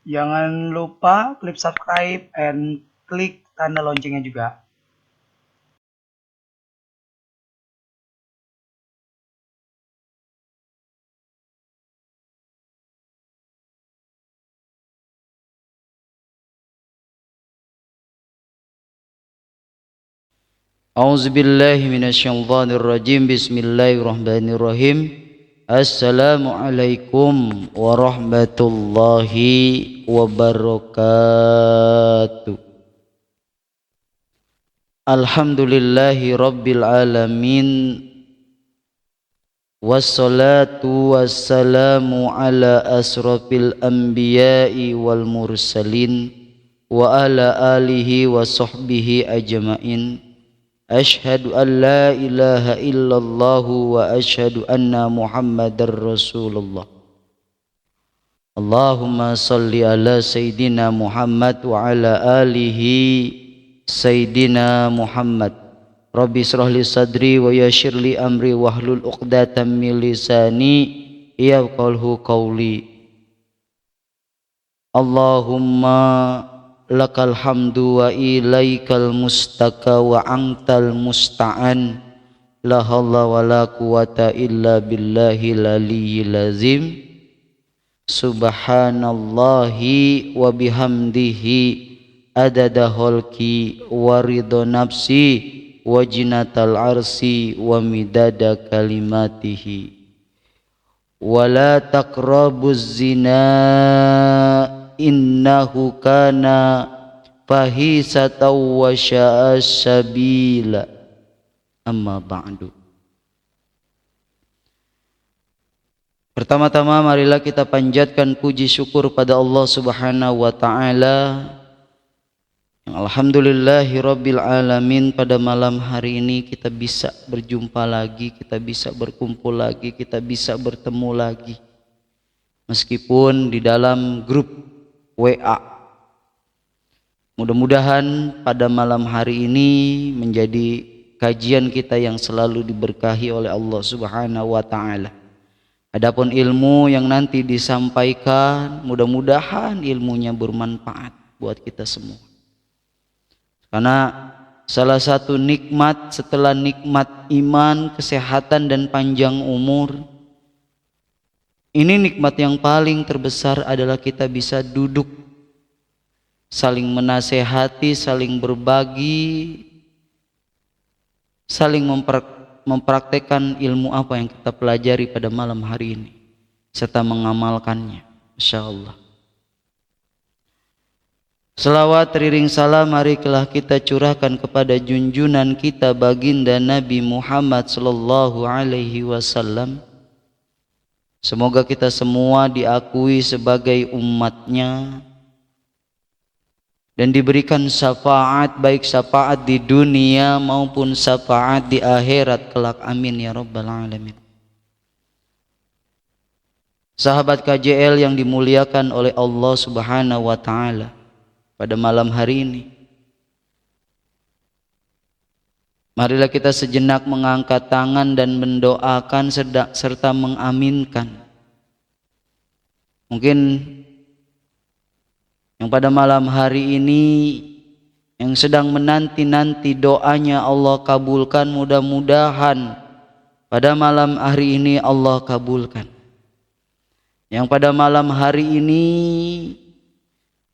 Jangan lupa klik subscribe and klik tanda loncengnya juga. A'udzubillahi minasyaitonirrajim. Bismillahirrahmanirrahim. Assalamualaikum warahmatullahi wabarakatuh. Alhamdulillahi rabbil alamin. Wassalatu wassalamu ala asrafil anbiya'i wal mursalin wa ala alihi wa sahbihi ajma'in. Ashhadu an la ilaha illallah wa ashhadu anna Muhammadar Rasulullah. Allahumma salli ala Sayyidina Muhammad wa ala alihi Sayyidina Muhammad. Rabbi israh li sadri wa yassir li amri wahlul 'uqdatam min lisani yafqahu qawli. Allahumma lakal hamdu wa ilaikal mustaka wa antal musta'an. La haula wa la quwata illa billahil aliyyil azim. Subhanallahi wa bihamdihi adada khalqi wa ridha nafsi wa jinatal arsi wa midada kalimatihi. Wa la taqrabuz zina innahu kana fahisatan wa sya'as sabila. Amma ba'du. Pertama-tama marilah kita panjatkan puji syukur pada Allah Subhanahu wa taala yang alhamdulillahi rabbil alamin, pada malam hari ini kita bisa berjumpa lagi, kita bisa berkumpul lagi, kita bisa bertemu lagi meskipun di dalam grup WA. Mudah-mudahan pada malam hari ini menjadi kajian kita yang selalu diberkahi oleh Allah Subhanahu wa taala. Adapun ilmu yang nanti disampaikan, mudah-mudahan ilmunya bermanfaat buat kita semua. Karena salah satu nikmat setelah nikmat iman, kesehatan dan panjang umur, ini nikmat yang paling terbesar adalah kita bisa duduk saling menasehati, saling berbagi, saling mempraktekkan ilmu apa yang kita pelajari pada malam hari ini serta mengamalkannya. Insyaallah. Selawat teriring salam marilah kita curahkan kepada junjungan kita baginda Nabi Muhammad sallallahu alaihi wasallam. Semoga kita semua diakui sebagai umatnya dan diberikan syafaat, baik syafaat di dunia maupun syafaat di akhirat kelak. Amin ya rabbal alamin. Sahabat KJL yang dimuliakan oleh Allah Subhanahu wa taala, pada malam hari ini marilah kita sejenak mengangkat tangan dan mendoakan serta mengaminkan. Mungkin yang pada malam hari ini yang sedang menanti-nanti doanya Allah kabulkan, mudah-mudahan pada malam hari ini Allah kabulkan. Yang pada malam hari ini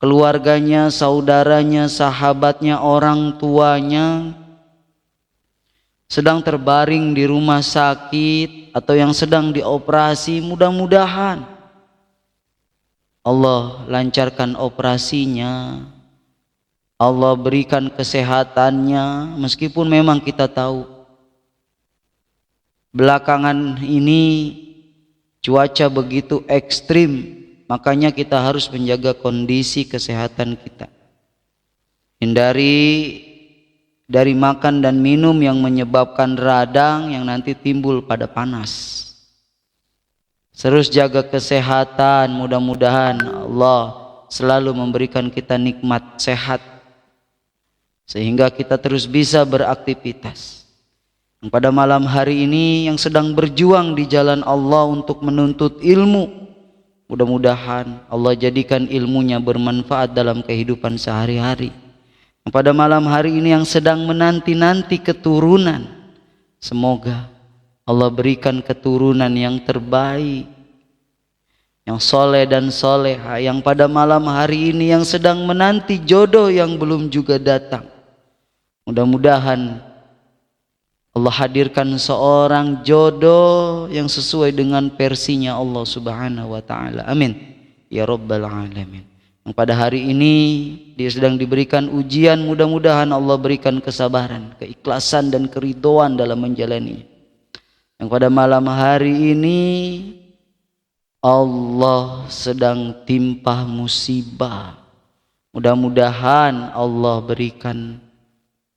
keluarganya, saudaranya, sahabatnya, orang tuanya sedang terbaring di rumah sakit atau yang sedang dioperasi, mudah-mudahan Allah lancarkan operasinya, Allah berikan kesehatannya. Meskipun memang kita tahu belakangan ini cuaca begitu ekstrim, makanya kita harus menjaga kondisi kesehatan kita. Hindari dari makan dan minum yang menyebabkan radang yang nanti timbul pada panas. Terus jaga kesehatan, mudah-mudahan Allah selalu memberikan kita nikmat sehat sehingga kita terus bisa beraktivitas. Yang pada malam hari ini yang sedang berjuang di jalan Allah untuk menuntut ilmu, mudah-mudahan Allah jadikan ilmunya bermanfaat dalam kehidupan sehari-hari. Yang pada malam hari ini yang sedang menanti-nanti keturunan, semoga Allah berikan keturunan yang terbaik, yang soleh dan soleha. Yang pada malam hari ini yang sedang menanti jodoh yang belum juga datang, mudah-mudahan Allah hadirkan seorang jodoh yang sesuai dengan versinya Allah Subhanahu wa taala. Amin ya rabbal alamin. Yang pada hari ini dia sedang diberikan ujian, mudah-mudahan Allah berikan kesabaran, keikhlasan dan keridhaan dalam menjalani. Yang pada malam hari ini Allah sedang timpa musibah, mudah-mudahan Allah berikan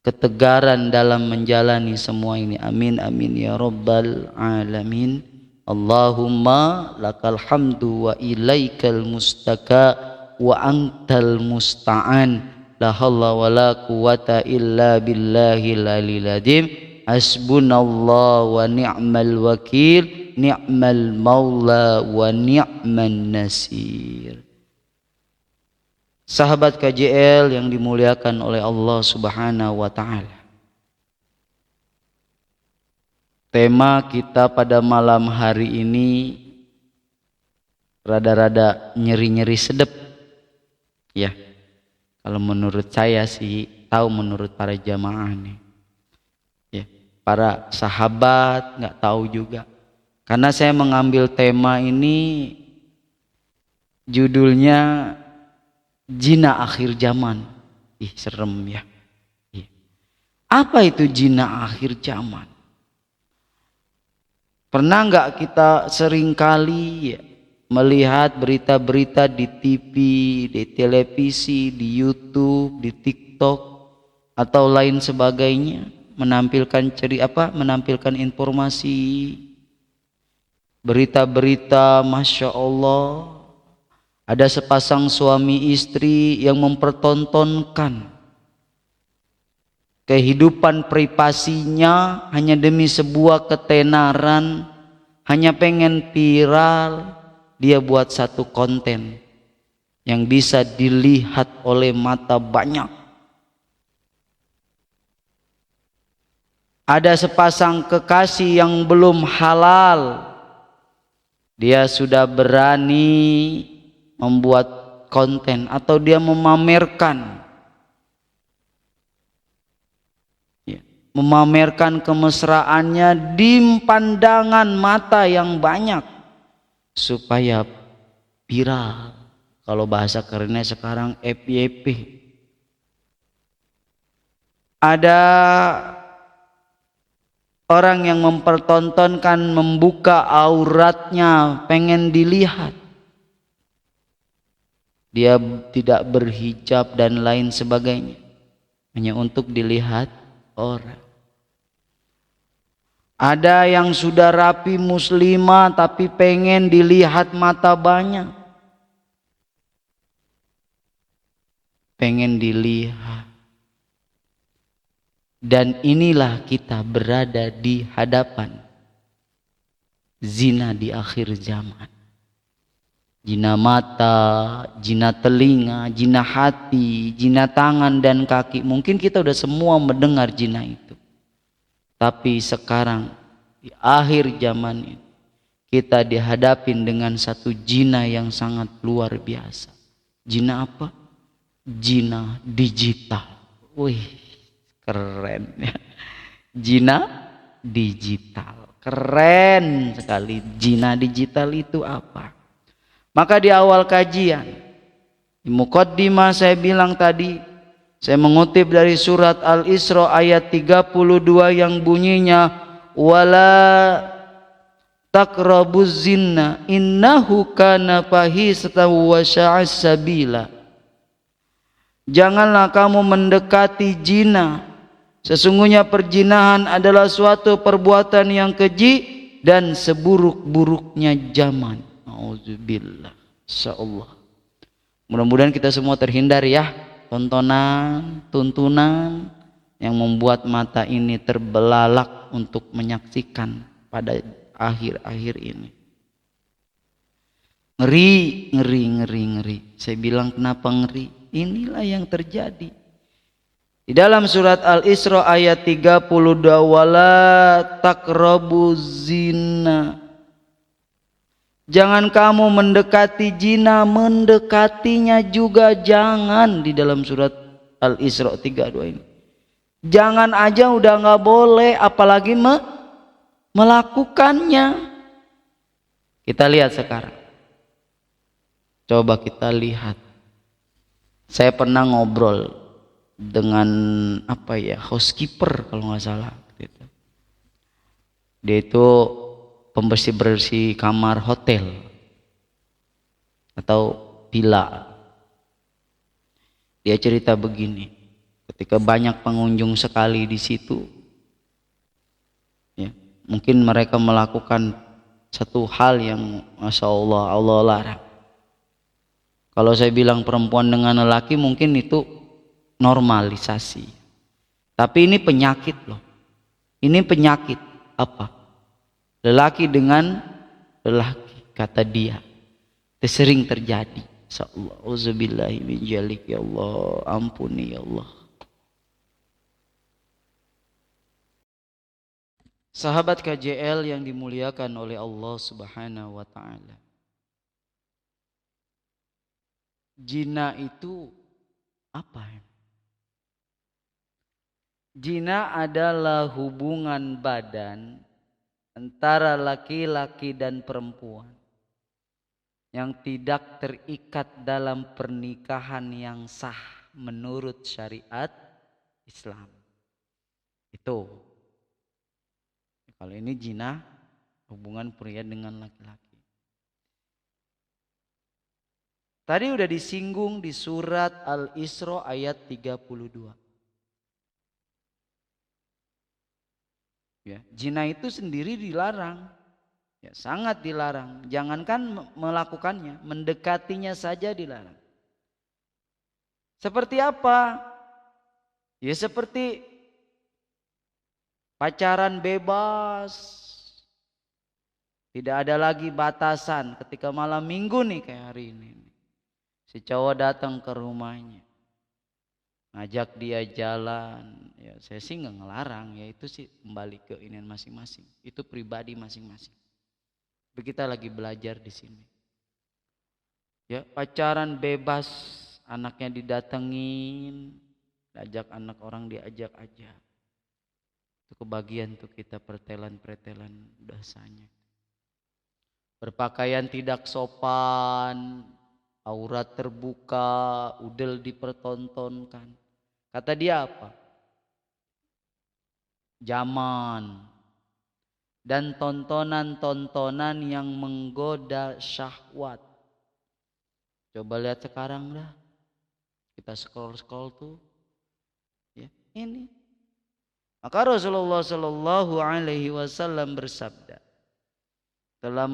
ketegaran dalam menjalani semua ini. Amin amin ya rabbal alamin. Allahumma lakal hamdu wa ilaikal mustaka wa antal musta'an. La haula wa la quwata illa billahil aliyil azim. Hasbunallah wa ni'mal wakil, ni'mal maula wa ni'man nasir. Sahabat KJL yang dimuliakan oleh Allah Subhanahu wa taala. Tema kita pada malam hari ini rada-rada nyeri-nyeri sedep. Ya. Kalau menurut saya sih, tahu menurut para jamaah nih. Ya, para sahabat nggak tahu juga. Karena saya mengambil tema ini judulnya Jina akhir zaman. Ih, serem ya. Apa itu jina akhir zaman? Pernah nggak kita seringkali melihat berita-berita di TV, di televisi, di YouTube, di TikTok atau lain sebagainya menampilkan informasi berita-berita, masya Allah. Ada sepasang suami istri yang mempertontonkan kehidupan privasinya hanya demi sebuah ketenaran, hanya pengen viral. Dia buat satu konten yang bisa dilihat oleh mata banyak. Ada sepasang kekasih yang belum halal, dia sudah berani membuat konten atau dia memamerkan kemesraannya di pandangan mata yang banyak supaya viral. Kalau bahasa kerennya sekarang FYP. Ada orang yang mempertontonkan membuka auratnya pengen dilihat. Dia tidak berhijab dan lain sebagainya, hanya untuk dilihat orang. Ada yang sudah rapi muslimah tapi pengen dilihat mata banyak, pengen dilihat. Dan inilah kita berada di hadapan zina di akhir zaman. Zina mata, zina telinga, zina hati, zina tangan dan kaki. Mungkin kita udah semua mendengar zina itu. Tapi sekarang di akhir zaman ini kita dihadapin dengan satu zina yang sangat luar biasa. Zina apa? Zina digital. Wih, keren ya. Zina digital. Keren sekali. Zina digital itu apa? Maka di awal kajian, di muqaddimah saya bilang tadi, saya mengutip dari surat Al-Isra ayat 32 yang bunyinya wala taqrabuz zina innahu kana fahisatan wa sya'as sabila. Janganlah kamu mendekati zina, sesungguhnya perzinahan adalah suatu perbuatan yang keji dan seburuk-buruknya zaman. Auzubillah. Insyaallah. Mudah-mudahan kita semua terhindar ya tuntunan yang membuat mata ini terbelalak untuk menyaksikan pada akhir-akhir ini. Ngeri. Saya bilang kenapa ngeri? Inilah yang terjadi. Di dalam surat Al-Isra ayat 32, wala taqrabu zina. Jangan kamu mendekati zina, mendekatinya juga jangan. Di dalam surat Al-Isra 32 ini. Jangan aja udah nggak boleh, apalagi melakukannya. Kita lihat sekarang. Coba kita lihat. Saya pernah ngobrol dengan housekeeper kalau nggak salah. Gitu. Dia itu pembersih-bersih kamar hotel atau villa. Dia cerita begini, ketika banyak pengunjung sekali di situ, ya, mungkin mereka melakukan satu hal yang masya Allah larang. Kalau saya bilang perempuan dengan lelaki mungkin itu normalisasi. Tapi ini penyakit loh. Ini penyakit apa? Lelaki dengan lelaki, kata dia. Itu sering terjadi. Auzubillahi min dzalik, ya Allah, ampuni ya Allah. Sahabat KJL yang dimuliakan oleh Allah Subhanahu wa taala. Zina itu apa? Zina adalah hubungan badan antara laki-laki dan perempuan yang tidak terikat dalam pernikahan yang sah menurut syariat Islam. Itu. Kalau ini zina, hubungan pria dengan laki-laki. Tadi udah disinggung di surat Al-Isra ayat 32. Ya, zina itu sendiri dilarang. Ya, sangat dilarang. Jangankan melakukannya, mendekatinya saja dilarang. Seperti apa? Ya seperti pacaran bebas. Tidak ada lagi batasan ketika malam minggu nih kayak hari ini. Si cowok datang ke rumahnya, ngajak dia jalan. Ya saya sih nggak ngelarang, ya itu sih kembali ke ini masing-masing. Itu pribadi masing-masing. Kita lagi belajar di sini. Ya pacaran bebas, anaknya didatengin, ajak anak orang diajak aja. Itu kebagian tuh kita pertelan dosanya. Berpakaian tidak sopan, aurat terbuka, udel dipertontonkan. Kata dia apa? Zaman dan tontonan-tontonan yang menggoda syahwat. Coba lihat sekarang dah. Kita scroll tuh. Ya, ini. Maka Rasulullah Shallallahu Alaihi Wasallam bersabda, telah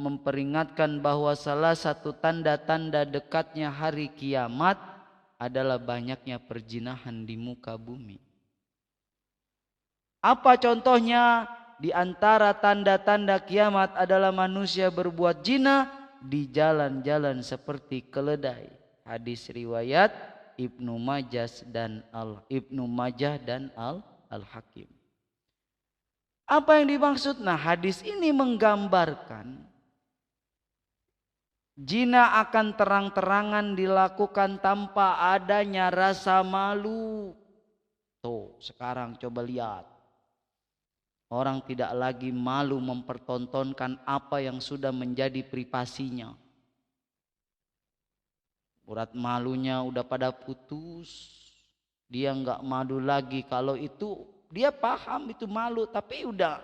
memperingatkan bahwa salah satu tanda-tanda dekatnya hari kiamat adalah banyaknya perzinahan di muka bumi. Apa contohnya? Di antara tanda-tanda kiamat adalah manusia berbuat zina di jalan-jalan seperti keledai. Hadis riwayat Ibnu Majah dan Al-Hakim. Apa yang dimaksud? Nah, hadis ini menggambarkan zina akan terang-terangan dilakukan tanpa adanya rasa malu. Tuh, sekarang coba lihat. Orang tidak lagi malu mempertontonkan apa yang sudah menjadi privasinya. Urat malunya udah pada putus. Dia nggak malu lagi kalau itu. Dia paham itu malu, tapi udah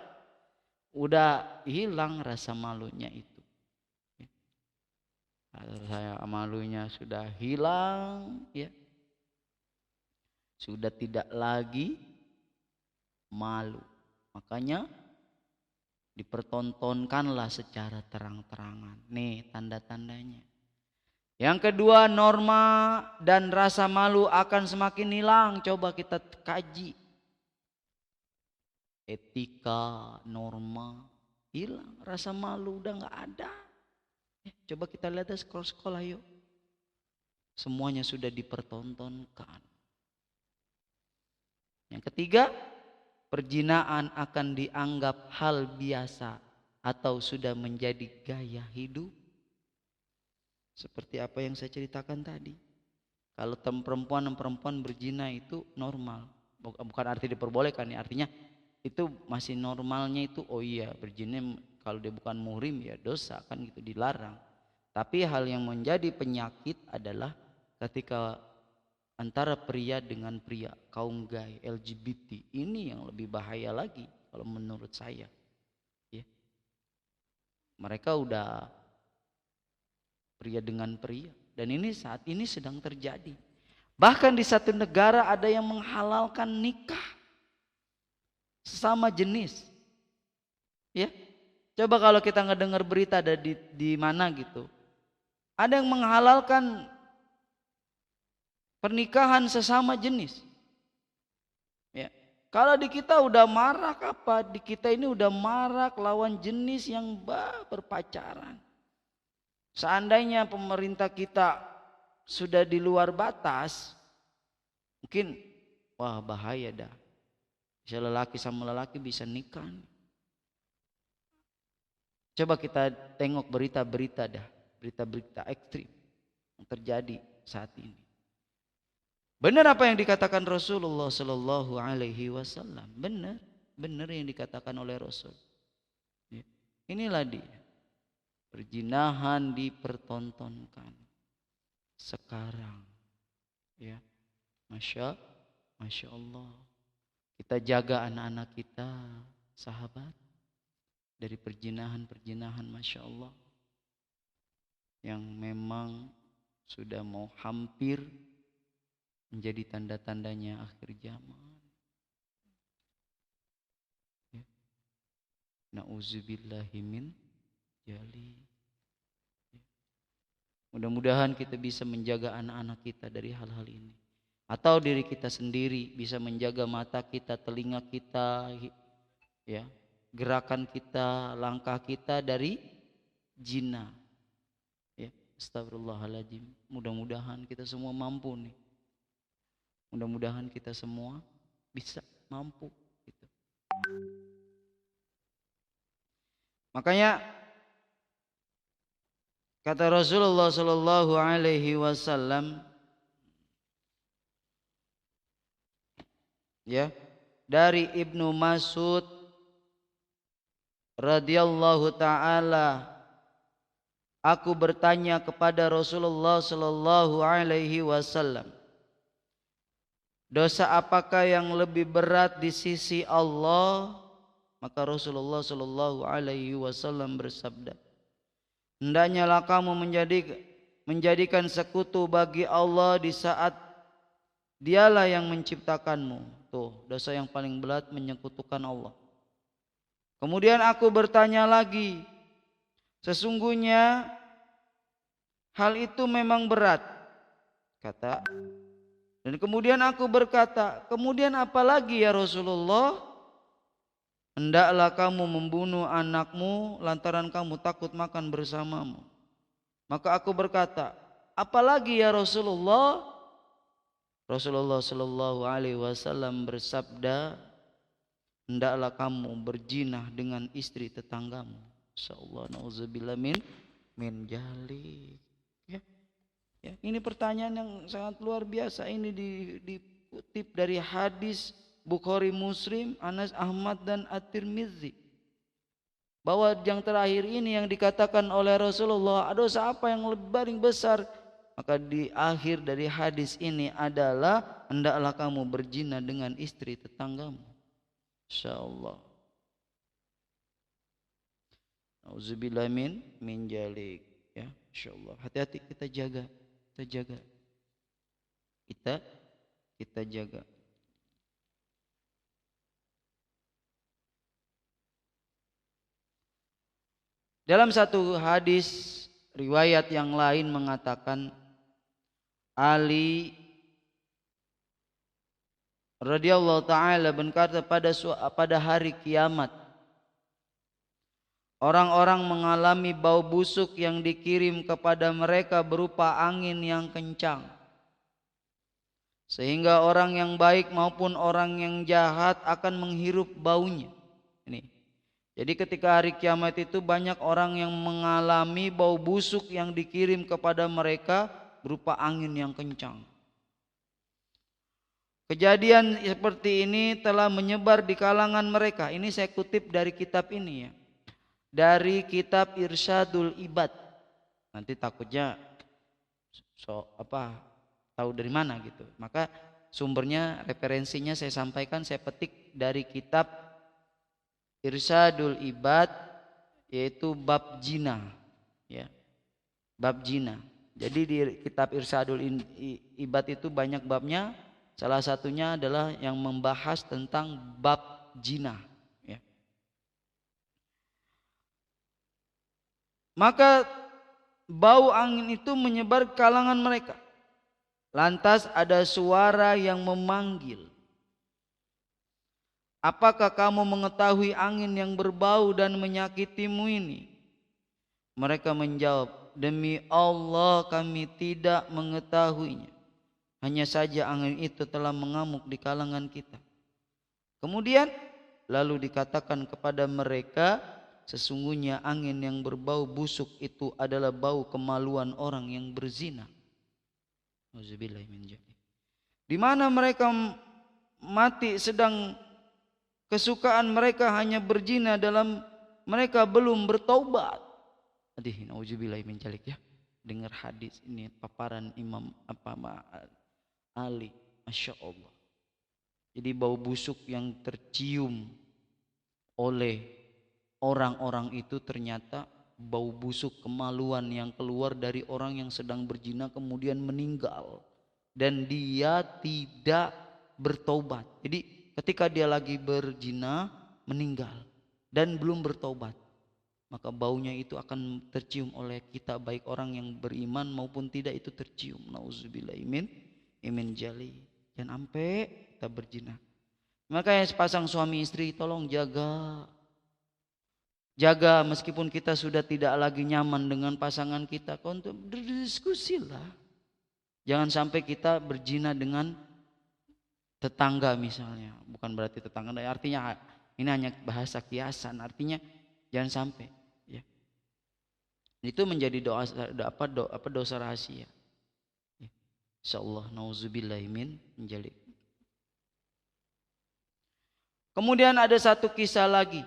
hilang rasa malunya itu. Rasa malunya sudah hilang, ya. Sudah tidak lagi malu. Makanya dipertontonkanlah secara terang-terangan. Nih tanda-tandanya. Yang kedua, norma dan rasa malu akan semakin hilang. Coba kita kaji. etika, norma, hilang. Rasa malu udah nggak ada. Coba kita lihat sekolah-sekolah yuk. Semuanya sudah dipertontonkan. Yang ketiga, perzinaan akan dianggap hal biasa atau sudah menjadi gaya hidup. Seperti apa yang saya ceritakan tadi. Kalau perempuan dan perempuan berzina itu normal. Bukan arti diperbolehkan ya, artinya itu masih normalnya itu, oh iya berzina kalau dia bukan muhrim ya dosa kan gitu, dilarang. Tapi hal yang menjadi penyakit adalah ketika antara pria dengan pria, kaum gay, LGBT, ini yang lebih bahaya lagi kalau menurut saya. Ya. Mereka udah pria dengan pria, dan ini saat ini sedang terjadi. Bahkan di satu negara ada yang menghalalkan nikah sesama jenis. Ya, coba kalau kita ngedengar berita ada di mana gitu, ada yang menghalalkan pernikahan sesama jenis. Ya, kalau di kita udah marak apa? Di kita ini udah marak lawan jenis yang berpacaran. Seandainya pemerintah kita sudah di luar batas, mungkin wah bahaya dah. Bisa lelaki sama lelaki bisa nikah. Coba kita tengok berita-berita dah, berita-berita ekstrim yang terjadi saat ini. Benar apa yang dikatakan Rasulullah Sallallahu Alaihi Wasallam. Benar yang dikatakan oleh Rasul. Ya. Inilah dia. Perzinahan dipertontonkan sekarang, ya, masya Allah. Kita jaga anak-anak kita, sahabat, dari perzinahan, masya Allah, yang memang sudah mau hampir menjadi tanda-tandanya akhir zaman. Ya. Na'udzubillahi min jali. Mudah-mudahan kita bisa menjaga anak-anak kita dari hal-hal ini, atau diri kita sendiri bisa menjaga mata kita, telinga kita, ya, gerakan kita, langkah kita dari zina. Ya, astagfirullahaladzim. Mudah-mudahan kita semua mampu nih. Mudah-mudahan kita semua bisa mampu gitu. Makanya kata Rasulullah Sallallahu Alaihi Wasallam, ya, dari Ibnu Mas'ud radhiyallahu taala, aku bertanya kepada Rasulullah Sallallahu Alaihi Wasallam, dosa apakah yang lebih berat di sisi Allah? Maka Rasulullah Sallallahu Alaihi Wasallam bersabda, hendaknya kamu menjadikan sekutu bagi Allah di saat Dialah yang menciptakanmu. Tuh, dosa yang paling berat menyekutukan Allah. Kemudian aku bertanya lagi, sesungguhnya hal itu memang berat, kata. Dan kemudian aku berkata, kemudian apa lagi ya Rasulullah? Hendaklah kamu membunuh anakmu lantaran kamu takut makan bersamamu. Maka aku berkata, apalagi ya Rasulullah? Rasulullah Shallallahu Alaihi Wasallam bersabda, hendaklah kamu berzina dengan istri tetanggamu. Insyaallah, nauzubillah min jalik. Ya, ini pertanyaan yang sangat luar biasa. Ini dikutip dari hadis Bukhari, Muslim, Anas, Ahmad dan At-Tirmizi. Bahwa yang terakhir ini yang dikatakan oleh Rasulullah, dosa apa yang lebih paling besar? Maka di akhir dari hadis ini adalah hendaklah kamu berzina dengan istri tetanggamu. Insyaallah. Auzubillah min jalik. Ya, insyaallah. Hati-hati, kita jaga. Kita jaga. Dalam satu hadis riwayat yang lain mengatakan, Ali radhiyallahu taala berkata, pada hari kiamat orang-orang mengalami bau busuk yang dikirim kepada mereka berupa angin yang kencang, sehingga orang yang baik maupun orang yang jahat akan menghirup baunya. Ini. Jadi ketika hari kiamat itu banyak orang yang mengalami bau busuk yang dikirim kepada mereka berupa angin yang kencang. Kejadian seperti ini telah menyebar di kalangan mereka. Ini saya kutip dari kitab ini ya. Dari kitab Irsyadul Ibad. Nanti takutnya tahu dari mana gitu. Maka sumbernya, referensinya saya sampaikan, saya petik dari kitab Irsyadul Ibad, yaitu bab zina ya. Bab zina. Jadi di kitab Irsyadul Ibad itu banyak babnya. Salah satunya adalah yang membahas tentang bab zina ya. Maka bau angin itu menyebar ke kalangan mereka. Lantas ada suara yang memanggil, apakah kamu mengetahui angin yang berbau dan menyakitimu ini? Mereka menjawab, demi Allah kami tidak mengetahuinya. Hanya saja angin itu telah mengamuk di kalangan kita. Kemudian lalu dikatakan kepada mereka, sesungguhnya angin yang berbau busuk itu adalah bau kemaluan orang yang berzina. Di mana mereka mati sedang kesukaan mereka hanya berzina dalam mereka belum bertaubat. Nauzubillah min dzalik ya. Dengar hadis ini paparan Imam Ali, Masya Allah. Jadi bau busuk yang tercium oleh orang-orang itu ternyata bau busuk kemaluan yang keluar dari orang yang sedang berzina kemudian meninggal dan dia tidak bertobat. Jadi ketika dia lagi berzina meninggal dan belum bertobat, maka baunya itu akan tercium oleh kita, baik orang yang beriman maupun tidak, itu tercium. Nauzubillah min jali. Jangan sampai kita berzina. Makanya sepasang suami istri tolong jaga meskipun kita sudah tidak lagi nyaman dengan pasangan kita, untuk berdiskusilah. Jangan sampai kita berzina dengan tetangga misalnya. Bukan berarti tetangga, artinya ini hanya bahasa kiasan, artinya jangan sampai ya. Itu menjadi dosa rahasia. Insyaallah nauzubillahi min dzalik. Kemudian ada satu kisah lagi.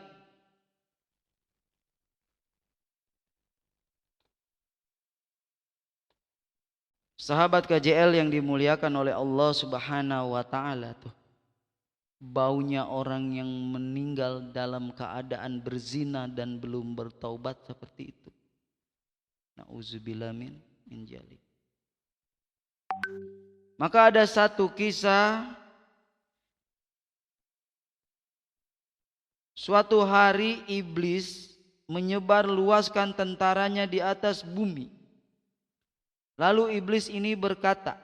Sahabat KJL yang dimuliakan oleh Allah Subhanahu wa taala tuh. Baunya orang yang meninggal dalam keadaan berzina dan belum bertaubat seperti itu. Nauzubillah min dzalik. Maka ada satu kisah, suatu hari iblis menyebar luaskan tentaranya di atas bumi. Lalu iblis ini berkata,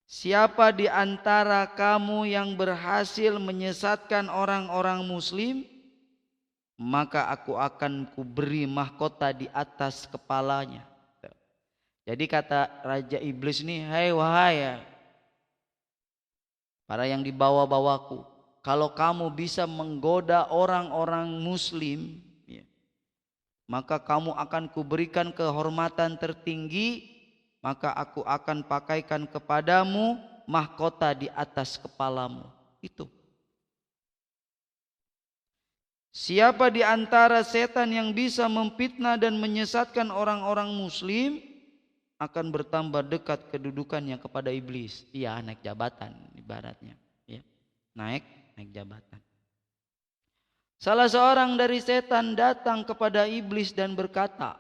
siapa di antara kamu yang berhasil menyesatkan orang-orang muslim, maka aku akan kuberi mahkota di atas kepalanya. Jadi kata Raja Iblis ini, wahai para yang dibawa-bawaku, kalau kamu bisa menggoda orang-orang muslim ya, maka kamu akan kuberikan kehormatan tertinggi, maka aku akan pakaikan kepadamu mahkota di atas kepalamu. Itu. Siapa di antara setan yang bisa memfitnah dan menyesatkan orang-orang muslim akan bertambah dekat kedudukannya kepada iblis. Iya, naik jabatan ibaratnya ya. Naik jabatan. Salah seorang dari setan datang kepada iblis dan berkata,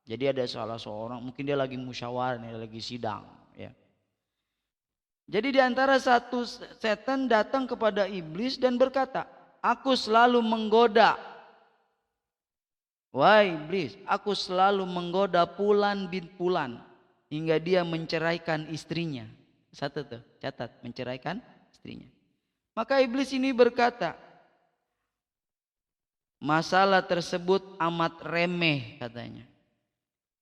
jadi ada salah seorang, mungkin dia lagi musyawarah, dia lagi sidang ya. Jadi di antara satu setan datang kepada iblis dan berkata, aku selalu menggoda, wahai iblis, aku selalu menggoda Fulan bin Fulan hingga dia menceraikan istrinya. Satu tuh, catat, menceraikan istrinya. Maka iblis ini berkata, masalah tersebut amat remeh katanya.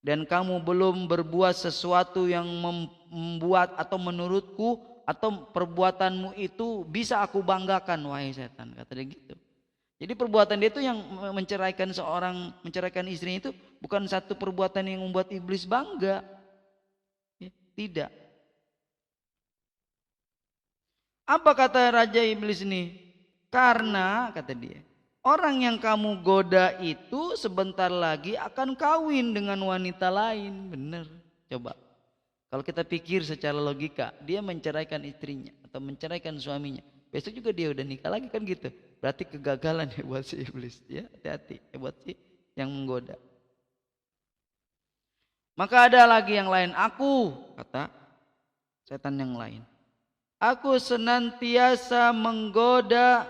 Dan kamu belum berbuat sesuatu yang membuat atau menurutku atau perbuatanmu itu bisa aku banggakan, wahai setan, kata dia gitu. Jadi perbuatan dia itu yang menceraikan istrinya itu bukan satu perbuatan yang membuat iblis bangga. Ya, tidak. Apa kata Raja Iblis ini? Karena kata dia, orang yang kamu goda itu sebentar lagi akan kawin dengan wanita lain. Benar. Coba. Kalau kita pikir secara logika, dia menceraikan istrinya atau menceraikan suaminya. Besok juga dia udah nikah lagi kan gitu. Berarti kegagalan ya buat si iblis. Ya, hati-hati ya buat si yang menggoda. Maka ada lagi yang lain. Aku, kata setan yang lain. Aku senantiasa menggoda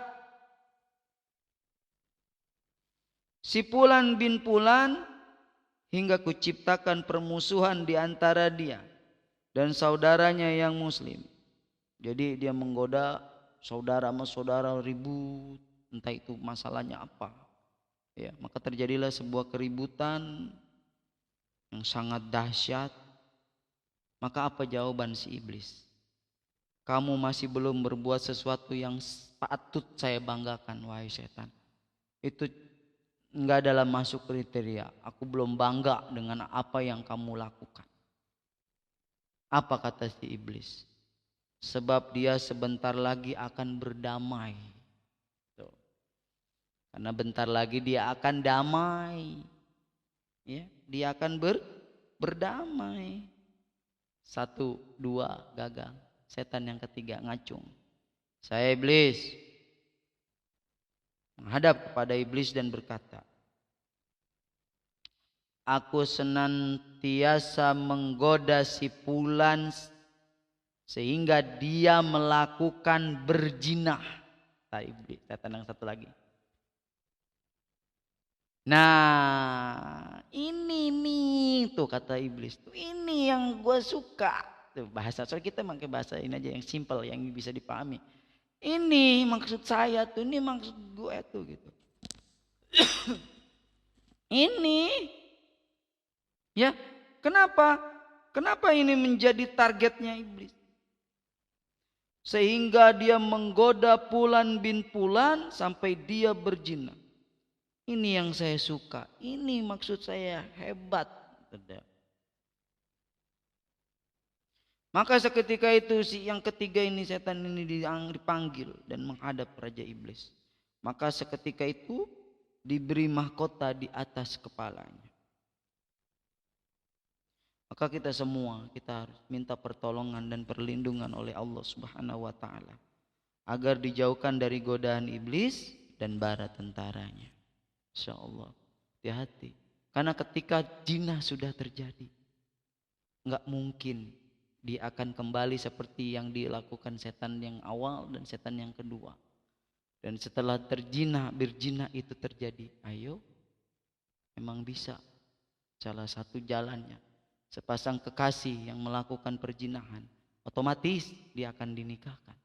si Fulan bin Fulan hingga kuciptakan permusuhan di antara dia dan saudaranya yang muslim. Jadi dia menggoda saudara sama saudara ribut, entah itu masalahnya apa. Ya, maka terjadilah sebuah keributan yang sangat dahsyat. Maka apa jawaban si iblis? Kamu masih belum berbuat sesuatu yang patut saya banggakan, wahai setan. Itu enggak dalam masuk kriteria. Aku belum bangga dengan apa yang kamu lakukan. Apa kata si iblis? Sebab dia sebentar lagi akan berdamai. Tuh. Karena bentar lagi dia akan damai. Ya, dia akan berdamai. 1, 2 gagal. Setan yang ketiga ngacung. Saya iblis menghadap kepada iblis dan berkata, aku senantiasa menggoda si Fulan sehingga dia melakukan berzinah. Iblis, setan yang satu lagi. Nah, ini nih tuh kata iblis, tuh ini yang gue suka. Tuh bahasa, soalnya kita pakai bahasa ini aja yang simple, yang bisa dipahami. Ini maksud saya tuh, ini maksud gue tuh gitu. Ini, ya, kenapa? Kenapa ini menjadi targetnya iblis? Sehingga dia menggoda Fulan bin Fulan sampai dia berzina. Ini yang saya suka. Ini maksud saya hebat. Maka seketika itu si yang ketiga ini setan ini dipanggil dan menghadap Raja Iblis. Maka seketika itu diberi mahkota di atas kepalanya. Maka kita semua kita harus minta pertolongan dan perlindungan oleh Allah Subhanahu wa taala agar dijauhkan dari godaan iblis dan bala tentaranya. Insyaallah. Hati-hati. Karena ketika zina sudah terjadi, enggak mungkin dia akan kembali seperti yang dilakukan setan yang awal dan setan yang kedua. Dan setelah berzina itu terjadi, ayo memang bisa. Salah satu jalannya, sepasang kekasih yang melakukan perzinahan, otomatis dia akan dinikahkan.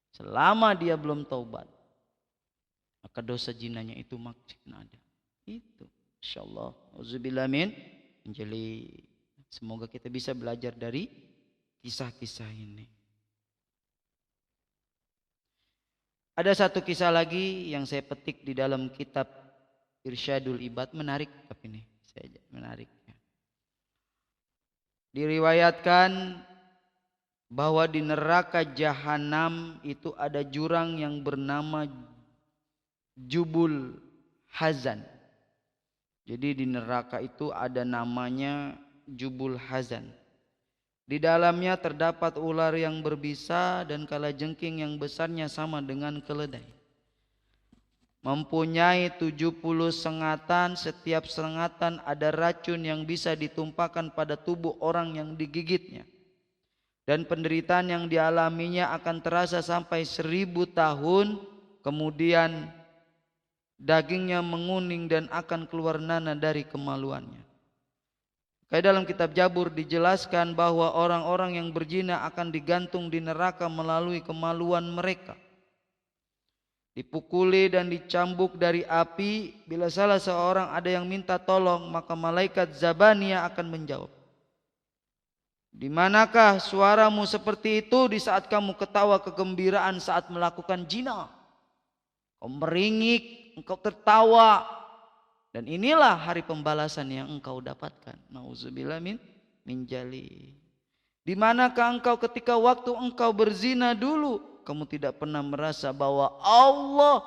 Selama dia belum taubat, maka dosa zinanya itu masih ada. Itu insyaallah. Auzubillah min menjadi. Semoga kita bisa belajar dari kisah-kisah ini. Ada satu kisah lagi yang saya petik di dalam kitab Irsyadul Ibad, menarik tapi ini saya menarik. Diriwayatkan bahwa di neraka Jahanam itu ada jurang yang bernama Jubul Hazan. Jadi di neraka itu ada namanya Jubul Hazan. Di dalamnya terdapat ular yang berbisa dan kalajengking yang besarnya sama dengan keledai. Mempunyai 70 sengatan, setiap sengatan ada racun yang bisa ditumpahkan pada tubuh orang yang digigitnya. Dan penderitaan yang dialaminya akan terasa sampai 1000 tahun, kemudian dagingnya menguning dan akan keluar nanah dari kemaluannya. Kayak dalam kitab Jabur dijelaskan bahwa orang-orang yang berzina akan digantung di neraka melalui kemaluan mereka. Dipukuli dan dicambuk dari api. Bila salah seorang ada yang minta tolong, maka malaikat Zabaniyah akan menjawab, di manakah suaramu seperti itu di saat kamu ketawa kegembiraan saat melakukan zina? Kau meringik, engkau tertawa. Dan inilah hari pembalasan yang engkau dapatkan. Nauzubillah min jali. Di manakah engkau ketika waktu engkau berzina dulu? Kamu tidak pernah merasa bahwa Allah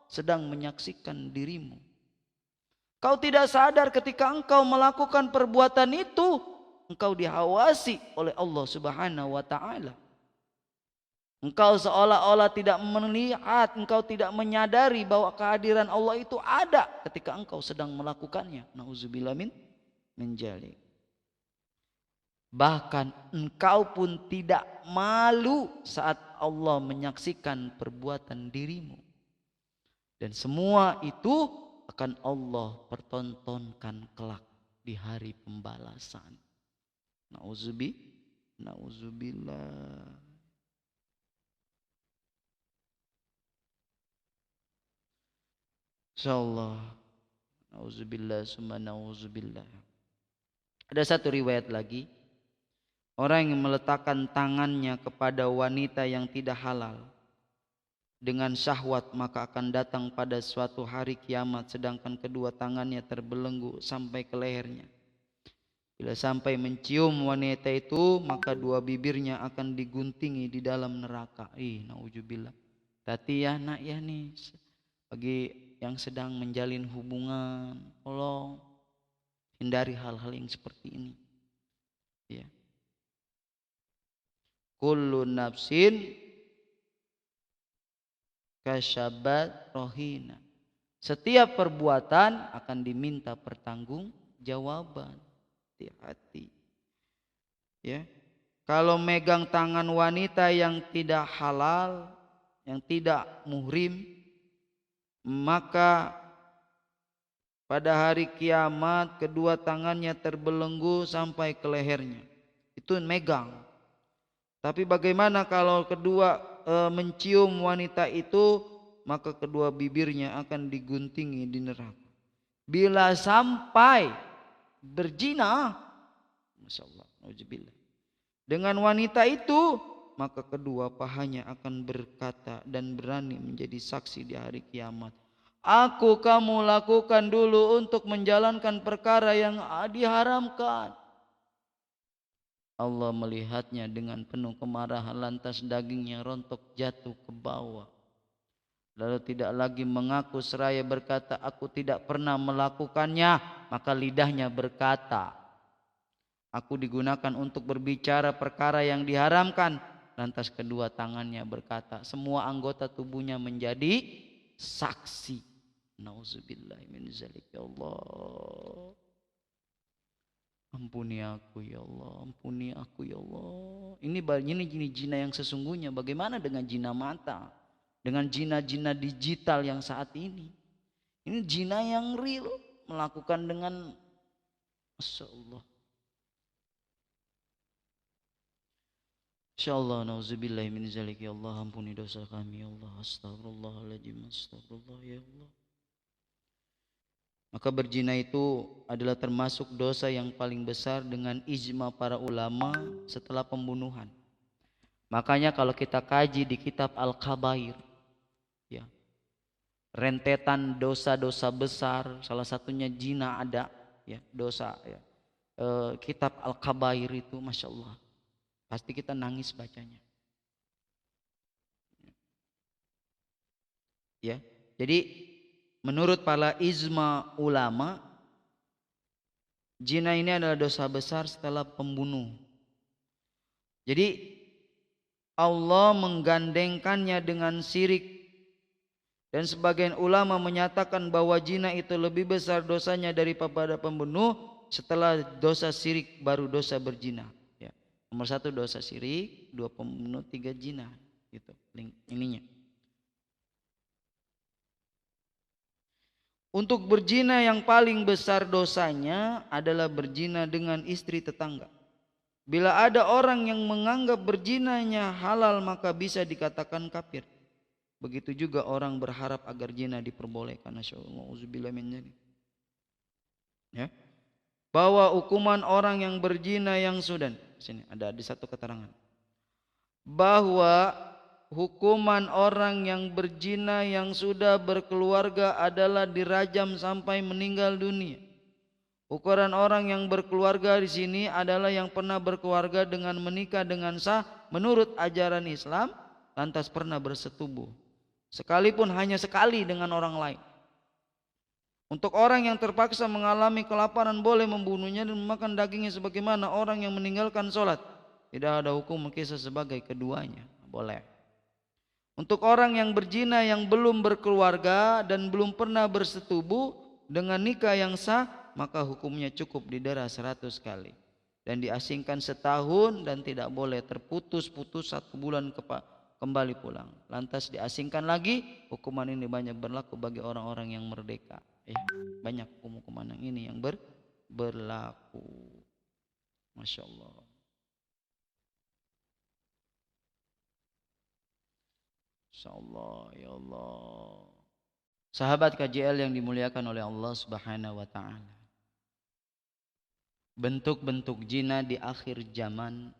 sedang menyaksikan dirimu. Kau tidak sadar ketika engkau melakukan perbuatan itu, engkau dihawasi oleh Allah Subhanahu wa taala. Engkau seolah-olah tidak melihat, engkau tidak menyadari bahwa kehadiran Allah itu ada ketika engkau sedang melakukannya. Nauzubillah min dzalik. Bahkan engkau pun tidak malu saat Allah menyaksikan perbuatan dirimu. Dan semua itu akan Allah pertontonkan kelak di hari pembalasan. Nauzubillah. Insyaallah. Nauzubillah summa nauzubillah. Ada satu riwayat lagi. Orang yang meletakkan tangannya kepada wanita yang tidak halal dengan syahwat, maka akan datang pada suatu hari kiamat sedangkan kedua tangannya terbelenggu sampai ke lehernya. Bila sampai mencium wanita itu, maka dua bibirnya akan diguntingi di dalam neraka. Nauzubillah. Tati ya nak ya nih, bagi yang sedang menjalin hubungan, tolong hindari hal-hal yang seperti ini. Ya. Kullu nafsin kasyabat rohina. Setiap perbuatan akan diminta pertanggungjawaban. Hati-hati. Ya. Kalau megang tangan wanita yang tidak halal, yang tidak muhrim, maka pada hari kiamat kedua tangannya terbelenggu sampai ke lehernya. Itu megang. Tapi bagaimana kalau kedua mencium wanita itu, maka kedua bibirnya akan diguntingi di neraka. Bila sampai berzina, Masya Allah, nauzubillah, dengan wanita itu, maka kedua pahanya akan berkata dan berani menjadi saksi di hari kiamat. Aku kamu lakukan dulu untuk menjalankan perkara yang diharamkan. Allah melihatnya dengan penuh kemarahan, lantas dagingnya rontok jatuh ke bawah. Lalu tidak lagi mengaku seraya berkata, aku tidak pernah melakukannya. Maka lidahnya berkata, aku digunakan untuk berbicara perkara yang diharamkan. Lantas kedua tangannya berkata, semua anggota tubuhnya menjadi saksi. Nauzubillah min dzalik, ya Allah. Ampuni aku ya Allah, ampuni aku ya Allah. Ini zina yang sesungguhnya. Bagaimana dengan zina mata? Dengan zina-zina digital yang saat ini. Ini zina yang real, melakukan dengan Masya Allah. Insyaallah, nauzubillah min dzalik, ya Allah, ampuni dosa kami ya Allah. Astagfirullahaladzim, astagfirullah ya Allah. Maka berzina itu adalah termasuk dosa yang paling besar dengan ijma para ulama setelah pembunuhan. Makanya kalau kita kaji di kitab Al-Kabair, ya, rentetan dosa-dosa besar, salah satunya zina ada, ya, dosa, ya. Kitab Al-Kabair itu, Masya Allah, pasti kita nangis bacanya. Ya, jadi menurut para ijma ulama, zina ini adalah dosa besar setelah pembunuh. Jadi Allah menggandengkannya dengan syirik. Dan sebagian ulama menyatakan bahwa zina itu lebih besar dosanya daripada pembunuh. Setelah dosa syirik baru dosa berzina. Ya. Nomor 1 dosa syirik, 2 pembunuh, 3 zina. Gitu ininya. Untuk berzina yang paling besar dosanya adalah berzina dengan istri tetangga. Bila ada orang yang menganggap berzinanya halal maka bisa dikatakan kafir. Begitu juga orang berharap agar zina diperbolehkan. Nasyaallah min dzalik. Ya. Bahwa hukuman orang yang berzina yang sudah sini ada di satu keterangan. Bahwa hukuman orang yang berzina yang sudah berkeluarga adalah dirajam sampai meninggal dunia. Ukuran orang yang berkeluarga di sini adalah yang pernah berkeluarga dengan menikah dengan sah menurut ajaran Islam, lantas pernah bersetubuh, sekalipun hanya sekali dengan orang lain. Untuk orang yang terpaksa mengalami kelaparan boleh membunuhnya dan memakan dagingnya sebagaimana orang yang meninggalkan sholat. Tidak ada hukum kisah sebagai keduanya. Boleh. Untuk orang yang berzina yang belum berkeluarga dan belum pernah bersetubuh dengan nikah yang sah, maka hukumnya cukup didera 100 kali dan diasingkan setahun dan tidak boleh terputus-putus 1 bulan kembali pulang. Lantas diasingkan lagi. Hukuman ini banyak berlaku bagi orang-orang yang merdeka. Banyak hukuman yang ini yang berlaku. Masya Allah. Masya Allah, ya Allah. Sahabat KJL yang dimuliakan oleh Allah Subhanahu wa ta'ala. Bentuk-bentuk zina di akhir zaman,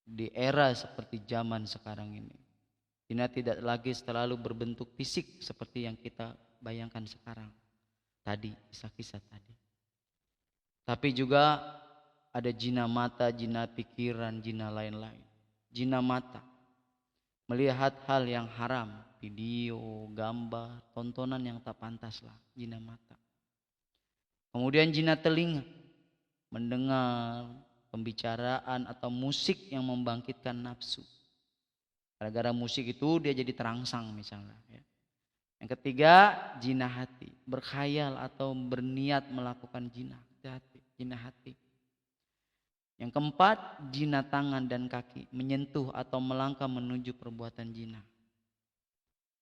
di era seperti zaman sekarang ini, zina tidak lagi selalu berbentuk fisik seperti yang kita bayangkan sekarang tadi, kisah-kisah tadi, tapi juga ada zina mata, zina pikiran, zina lain-lain. Zina mata, melihat hal yang haram, video, gambar, tontonan yang tak pantas lah, zina mata. Kemudian zina telinga, mendengar pembicaraan atau musik yang membangkitkan nafsu. Gara-gara musik itu dia jadi terangsang misalnya. Ya. Yang ketiga, zina hati, berkhayal atau berniat melakukan zina hati. Yang keempat, zina tangan dan kaki, menyentuh atau melangkah menuju perbuatan zina.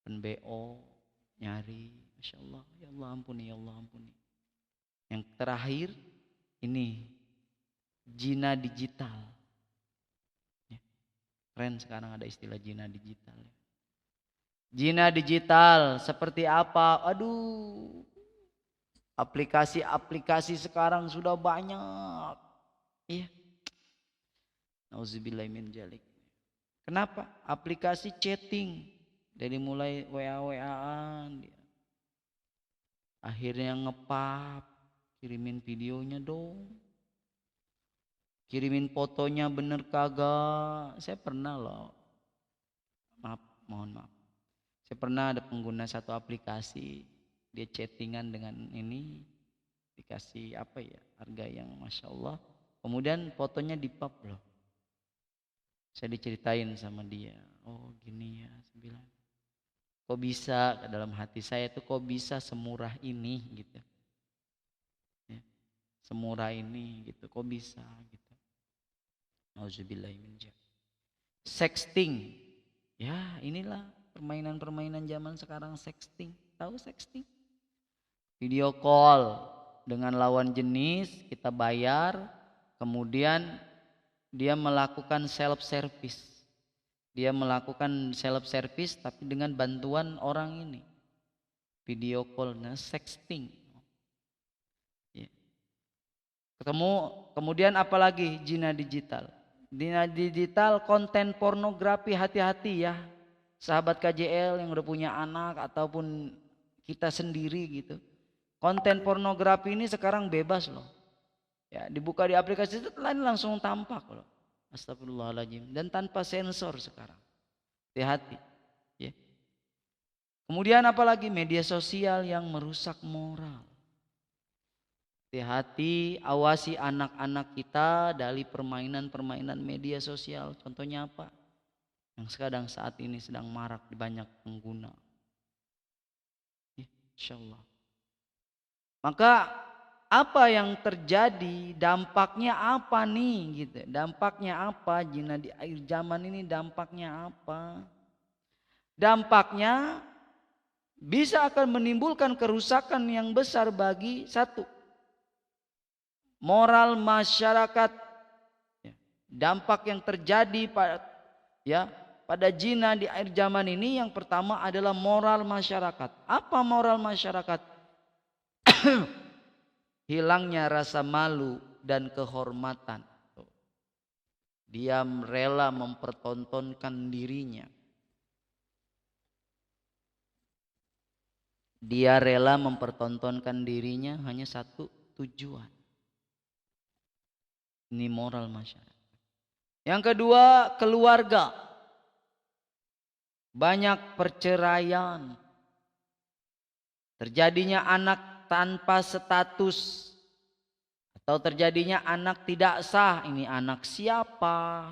Penbo, nyari, Masya Allah, ya Allah ampuni, ya Allah ampuni. Yang terakhir ini zina digital. Ya. Keren sekarang ada istilah zina digital. Ya. Zina digital seperti apa? Aduh, aplikasi-aplikasi sekarang sudah banyak. Iya. Nauzubillahi min dzalik. Kenapa? Aplikasi chatting dari mulai WA-WA-an dia. Akhirnya ngepap, kirimin videonya dong. Kirimin fotonya bener kagak. Saya pernah loh. Mohon maaf. Saya pernah ada pengguna satu aplikasi, dia chattingan dengan ini, dikasih apa ya, harga yang Masya Allah. Kemudian fotonya di-pub loh. Saya diceritain sama dia, oh gini ya, saya bilang. Kok bisa, dalam hati saya tuh kok bisa semurah ini gitu. Ya, semurah ini gitu, kok bisa gitu. Auzubillahi min dzalik. Sexting. Ya, inilah permainan-permainan zaman sekarang, sexting. Tahu sexting? Video call dengan lawan jenis, kita bayar, kemudian dia melakukan self service. Dia melakukan self service tapi dengan bantuan orang ini. Video call, nah sexting. Ya. Kemudian apalagi zina digital. Zina digital, konten pornografi, hati-hati ya. Sahabat KJL yang udah punya anak ataupun kita sendiri gitu. Konten pornografi ini sekarang bebas loh. Ya, dibuka di aplikasi itu langsung tampak loh. Astagfirullahaladzim. Dan tanpa sensor sekarang. Hati-hati. Ya. Kemudian apalagi media sosial yang merusak moral. Hati-hati, awasi anak-anak kita dari permainan-permainan media sosial. Contohnya apa? Yang sekarang saat ini sedang marak di banyak pengguna. Ya, Insya Allah. Maka apa yang terjadi, dampaknya apa nih gitu. Dampaknya apa zina di akhir zaman ini, dampaknya apa? Dampaknya bisa akan menimbulkan kerusakan yang besar bagi satu, moral masyarakat. Dampak yang terjadi pada zina di akhir zaman ini yang pertama adalah moral masyarakat. Apa moral masyarakat? Hilangnya rasa malu dan kehormatan. Dia rela mempertontonkan dirinya. Dia rela mempertontonkan dirinya hanya satu tujuan. Ini moral masyarakat. Yang kedua, keluarga. Banyak perceraian. Terjadinya anak tanpa status. Atau terjadinya anak tidak sah. Ini anak siapa?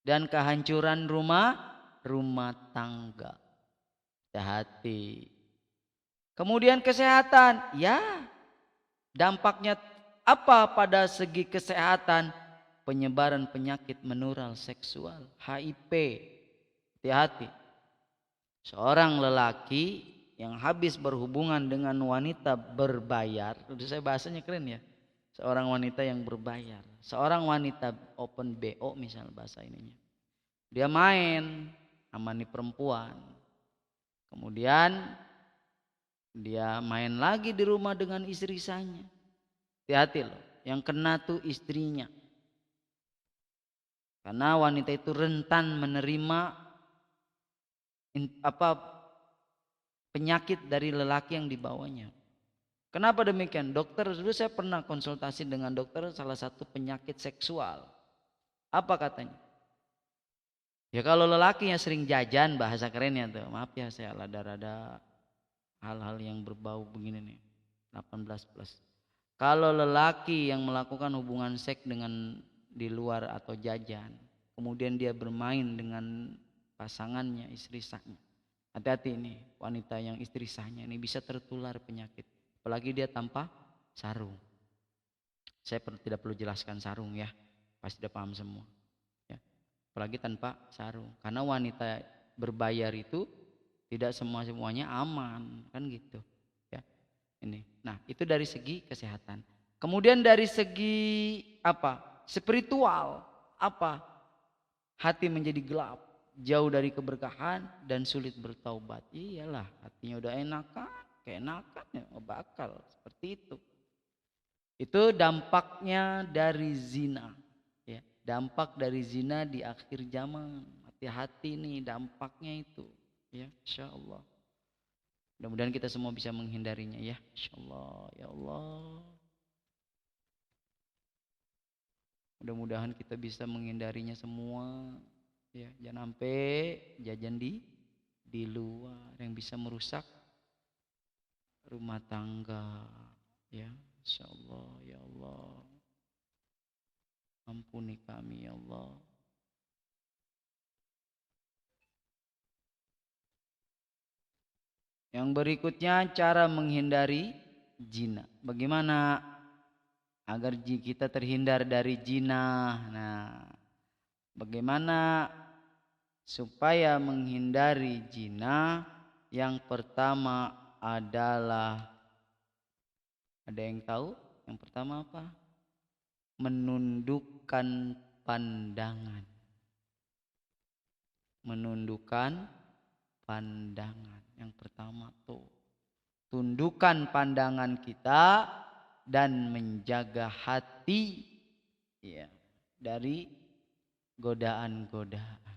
Dan kehancuran rumah tangga. Hati-hati. Kemudian kesehatan, ya dampaknya apa pada segi kesehatan? Penyebaran penyakit menular seksual, HIV. Hati-hati. Seorang lelaki yang habis berhubungan dengan wanita berbayar, udah saya bahasanya keren ya. Seorang wanita yang berbayar, seorang wanita open BO misal bahasa ininya. Dia main sama nih perempuan. Kemudian dia main lagi di rumah dengan istri sahnya. Hati-hati loh, yang kena tuh istrinya. Karena wanita itu rentan menerima penyakit dari lelaki yang dibawanya. Kenapa demikian? Dokter, dulu saya pernah konsultasi dengan dokter salah satu penyakit seksual. Apa katanya? Ya kalau lelakinya sering jajan, bahasa kerennya tuh, maaf ya saya rada-rada hal-hal yang berbau begini nih, 18 plus. Kalau lelaki yang melakukan hubungan seks dengan di luar atau jajan, kemudian dia bermain dengan pasangannya, istri sahnya. Hati-hati ini, wanita yang istri sahnya ini bisa tertular penyakit. Apalagi dia tanpa sarung. Saya tidak perlu jelaskan sarung ya, pasti sudah paham semua. Ya. Apalagi tanpa sarung, karena wanita berbayar itu tidak semuanya aman, kan gitu. Ya, ini. Nah, itu dari segi kesehatan. Kemudian dari segi apa? Spiritual. Apa? Hati menjadi gelap, jauh dari keberkahan dan sulit bertaubat. Iyalah, hatinya udah keenakan ya, bakal seperti itu. Itu dampaknya dari zina. Ya, dampak dari zina di akhir zaman. Hati-hati nih dampaknya itu. Ya, insyaallah. Mudah-mudahan kita semua bisa menghindarinya ya, insyaallah. Ya Allah. Mudah-mudahan kita bisa menghindarinya semua. Ya, jangan sampai jajan di luar yang bisa merusak rumah tangga. Ya, insyaallah. Ya Allah. Ampuni kami ya Allah. Yang berikutnya cara menghindari zina. Bagaimana agar kita terhindar dari zina? Nah, bagaimana supaya menghindari zina? Yang pertama adalah, ada yang tahu? Yang pertama apa? Menundukkan pandangan. Menundukkan pandangan. Yang pertama tuh, tundukkan pandangan kita dan menjaga hati ya dari godaan-godaan.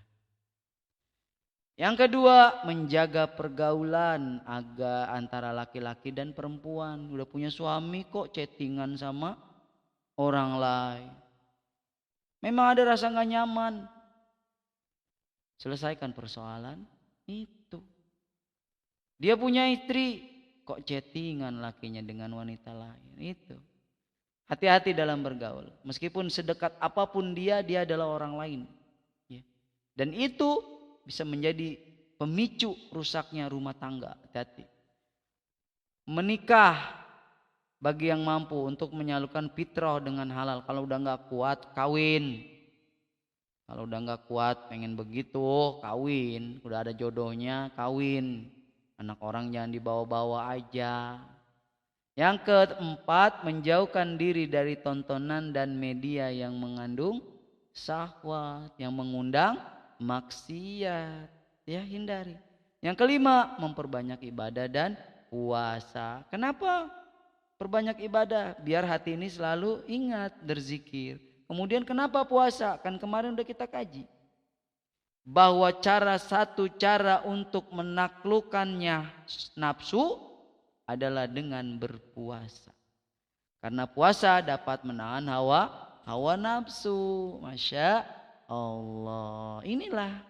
Yang kedua, menjaga pergaulan antara laki-laki dan perempuan. Udah punya suami kok chattingan sama orang lain. Memang ada rasa gak nyaman. Selesaikan persoalan itu. Dia punya istri, kok chattingan lakinya dengan wanita lain. Itu. Hati-hati dalam bergaul. Meskipun sedekat apapun dia adalah orang lain. Ya. Dan itu bisa menjadi pemicu rusaknya rumah tangga. Hati-hati. Menikah bagi yang mampu untuk menyalurkan fitrah dengan halal. Kalau udah gak kuat, kawin. Kalau udah gak kuat, pengen begitu, kawin. Udah ada jodohnya, kawin. Anak orang jangan dibawa-bawa aja. Yang keempat, menjauhkan diri dari tontonan dan media yang mengandung syahwat, yang mengundang maksiat. Ya, hindari. Yang kelima, memperbanyak ibadah dan puasa. Kenapa perbanyak ibadah? Biar hati ini selalu ingat berzikir. Kemudian kenapa puasa? Kan kemarin udah kita kaji bahwa satu cara untuk menaklukkannya nafsu adalah dengan berpuasa. Karena puasa dapat menahan hawa nafsu. Masya Allah. Inilah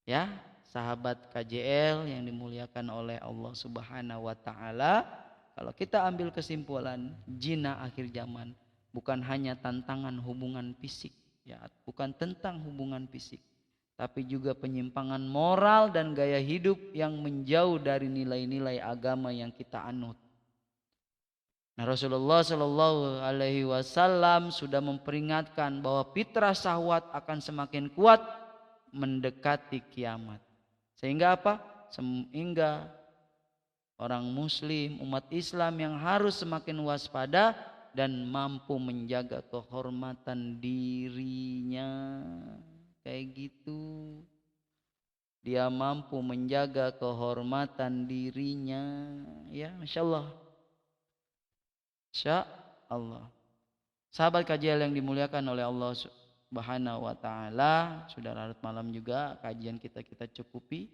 ya sahabat KJL yang dimuliakan oleh Allah Subhanahu wa taala. Kalau kita ambil kesimpulan, zina akhir zaman bukan hanya tantangan hubungan fisik, ya, bukan tentang hubungan fisik, tapi juga penyimpangan moral dan gaya hidup yang menjauh dari nilai-nilai agama yang kita anut. Nah, Rasulullah Shallallahu Alaihi Wasallam sudah memperingatkan bahwa fitrah syahwat akan semakin kuat mendekati kiamat. Sehingga apa? Sehingga orang Muslim, umat Islam yang harus semakin waspada dan mampu menjaga kehormatan dirinya. Kayak gitu. Dia mampu menjaga kehormatan dirinya. Ya, Masya Allah. Masya Allah. Sahabat KJL yang dimuliakan oleh Allah Subhanahu wa taala, sudah larut malam juga kajian kita cukupi.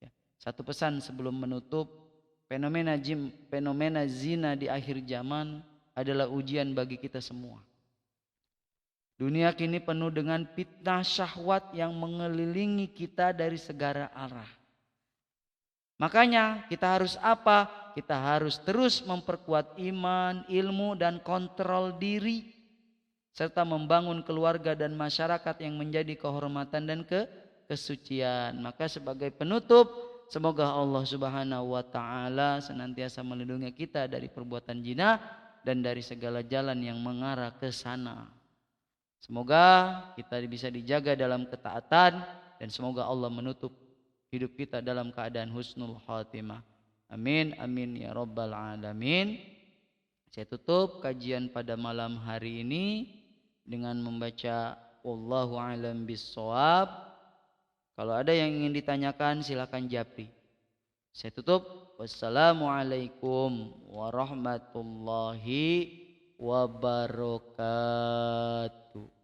Ya. Satu pesan sebelum menutup, fenomena zina di akhir zaman adalah ujian bagi kita semua. Dunia kini penuh dengan fitnah syahwat yang mengelilingi kita dari segala arah. Makanya kita harus apa? Kita harus terus memperkuat iman, ilmu, dan kontrol diri, serta membangun keluarga dan masyarakat yang menjadi kehormatan dan kesucian. Maka sebagai penutup, semoga Allah Subhanahu wa taala senantiasa melindungi kita dari perbuatan zina dan dari segala jalan yang mengarah ke sana. Semoga kita bisa dijaga dalam ketaatan dan semoga Allah menutup hidup kita dalam keadaan husnul khatimah. Amin amin ya rabbal alamin. Saya tutup kajian pada malam hari ini dengan membaca wallahu alam bissawab. Kalau ada yang ingin ditanyakan silakan japri. Saya tutup. Wassalamualaikum warahmatullahi wabarakatuh.